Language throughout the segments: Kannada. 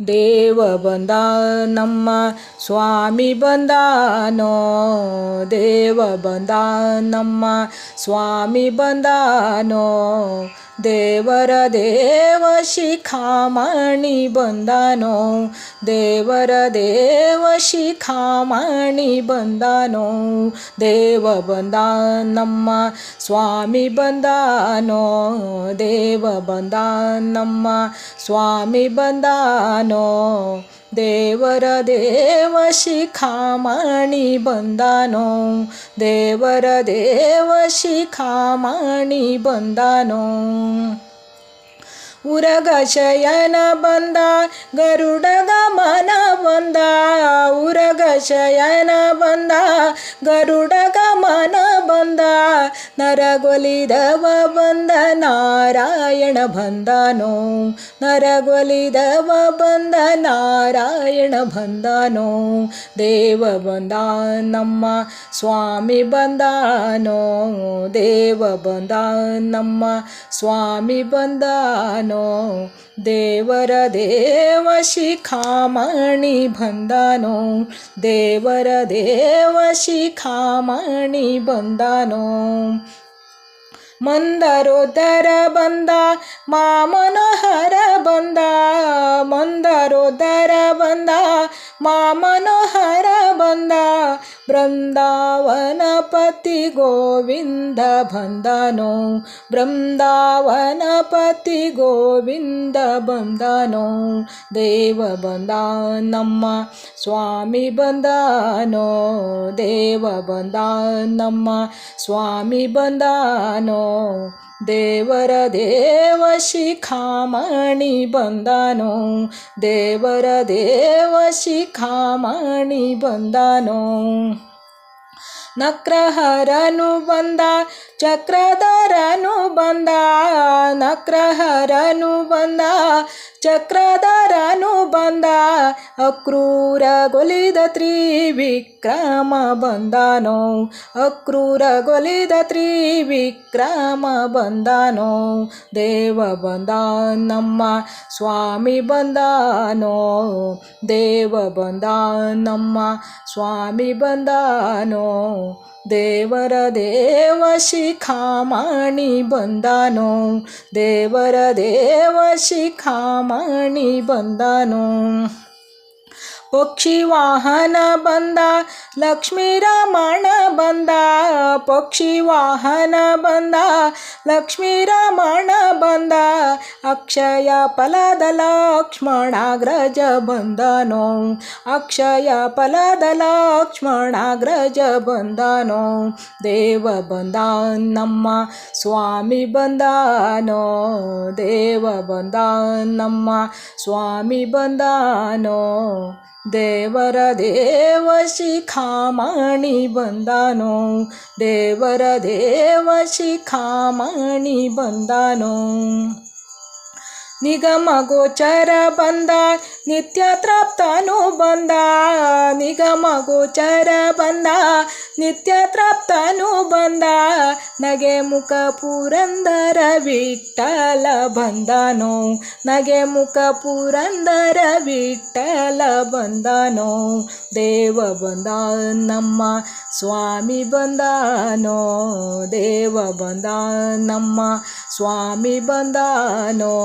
ದೇವ ಬಂದ ನಮ್ಮ ಸ್ವಾಮಿ ಬಂದಾನೋ, ದೇವ ಬಂದ ನಮ್ಮ ಸ್ವಾಮಿ ಬಂದಾನೋ, ದೇವರ ದೇವ ಶಿಖಾಮಣಿ ಬಂದಾನೋ, ದೇವರ ದೇವ ಶಿಖಾಮಣಿ ಬಂದಾನೋ, ದೇವ ಬಂದ ನಮ್ಮ ಸ್ವಾಮಿ ಬಂದಾನೋ, ದೇವ ಬಂದ ನಮ್ಮ ಸ್ವಾಮಿ ಬಂದಾನೋ, ದೇವರ ದೇವ ಶಿಖಾಮಣಿ ಬಂದಾನೋ, ದೇವರ ದೇವ ಶಿಖಾಮಣಿ ಬಂದಾನೋ. ಉರಗ ಶಯನ ಬಂದ ಗರುಡ ಗಮನ ಬಂದ, ಉರಗ ಶಯನ ಬಂದ ಗರುಡ ಗಮನ ಬಂದ, ನರಗೊಲಿದವ ಬಂದ ನಾರಾಯಣ ಬಂದನೋ, ನರಗೊಲಿದವ ಬಂದ ನಾರಾಯಣ ಬಂದನೋ, ದೇವ ಬಂದ ನಮ್ಮ ಸ್ವಾಮಿ ಬಂದಾನೋ, ದೇವ ಬಂದ ನಮ್ಮ ಸ್ವಾಮಿ ಬಂದಾನೋ, ದೇವರ ದೇವ ಶಿಖಾಮಣಿ ಬಂದಾನೋ, ದೇವರ ದೇವ ಶಿಖಾಮಣಿ ಬಂದಾನೋ. ಮಂದರೋದರ ಬಂದ ಮಾಮನೋಹರ ಬಂದ, ಮಂದರೋದರ ಬಂದ ಮಾಮನೋಹರ ಬಂದ, ಬೃಂದಾವನ ಪತಿ ಗೋವಿಂದ ಬಂದನೋ, ಬೃಂದಾವನ ಪತಿ ಗೋವಿಂದ ಬಂದನೋ, ದೇವ ಬಂದ ನಮ್ಮ ಸ್ವಾಮಿ ಬಂದನೋ, ದೇವ ಬಂದ ನಮ್ಮ ಸ್ವಾಮಿ ಬಂದನೋ, ದೇವರ ದೇವ ಶಿಖಾಮಣಿ ಬಂದನೋ, ದೇವರ ದೇವ ಶಿಖಾಮಣಿ ಬಂದನೋ. ನಕ್ರಹರನು ಬಂದ ಚಕ್ರಧರನು ಬಂದ, ನಕ್ರಹರನು ಬಂದ ಚಕ್ರಧರನು ಬಂದ, ಅಕ್ರೂರಗೊಲಿದ ತ್ರಿವಿಕ್ರಮ ಬಂದನೋ, ಅಕ್ರೂರಗೊಲಿದ ತ್ರಿವಿಕ್ರಮ ಬಂದನೋ, ದೇವ ಬಂದ ನಮ್ಮ ಸ್ವಾಮಿ ಬಂದನೋ, ದೇವ ಬಂದ ನಮ್ಮ ಸ್ವಾಮಿ ಬಂದನೋ, ದೇವರ ದೇವ ಶಿಖಾಮಣಿ ಬಂದನೋ, ದೇವರ ದೇವ ಶಿಖಾಮಣಿ ಬಂದನೋ. ಪಕ್ಷಿ ವಾಹನ ಬಂದ ಲಕ್ಷ್ಮೀ ರಮಣ ಬಂದ, ಪಕ್ಷಿ ವಾಹನ ಬಂದ ಲಕ್ಷ್ಮೀ ರಮಣ ಬಂದ, ಅಕ್ಷಯ ಫಲದ ಲಕ್ಷ್ಮಣಾಗ್ರಜ ಬಂದನೋ, ಅಕ್ಷಯ ಫಲದ ಲಕ್ಷ್ಮಣಾಗ್ರಜ ಬಂದನೋ, ದೇವ ಬಂದ ನಮ್ಮ ಸ್ವಾಮಿ ಬಂದನೋ, ದೇವ ಬಂದ ನಮ್ಮ ಸ್ವಾಮಿ ಬಂದನೋ, ದೇವರ ದೇವ ಶಿಖಾಮಣಿ ಬಂದನೋ, ದೇವರ ದೇವ ಶಿಖಾಮಣಿ ಬಂದನೋ. ನಿಗಮ ಗೋಚರ ಬಂದ ನಿತ್ಯ ತೃಪ್ತನು ಬಂದ, ನಿಗಮ ಗೋಚರ ಬಂದ ನಿತ್ಯ ತೃಪ್ತನು ಬಂದ, ನಗೆ ಮುಖ ಪುರಂದರ ವಿಠಲ ಬಂದನೋ, ನಗೆ ಮುಖ ಪುರಂದರ ವಿಠಲ ಬಂದನೋ, ದೇವ ಬಂದ ನಮ್ಮ ಸ್ವಾಮಿ ಬಂದನೋ, ದೇವ ಬಂದ ನಮ್ಮ ಸ್ವಾಮಿ ಬಂದನೋ,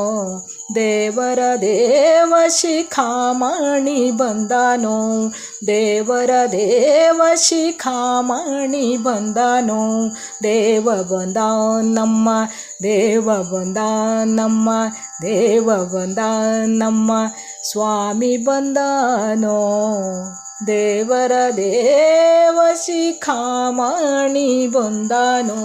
ದೇವರ ದೇವ ಶಿಖಾಮಣಿ ಬಂದನೋ, ದೇವರ ದೇವ ಶಿಖಾಮಣಿ ಬಂದನೋ, ದೇವ ಬಂದ ನಮ್ಮ ದೇವ ಬಂದ ನಮ್ಮ ದೇವ ಬಂದ ನಮ್ಮ ಸ್ವಾಮಿ ಬಂದನೋ, ದೇವರ ದೇವ ಶಿಖಾಮಣಿ ಬಂದನೋ.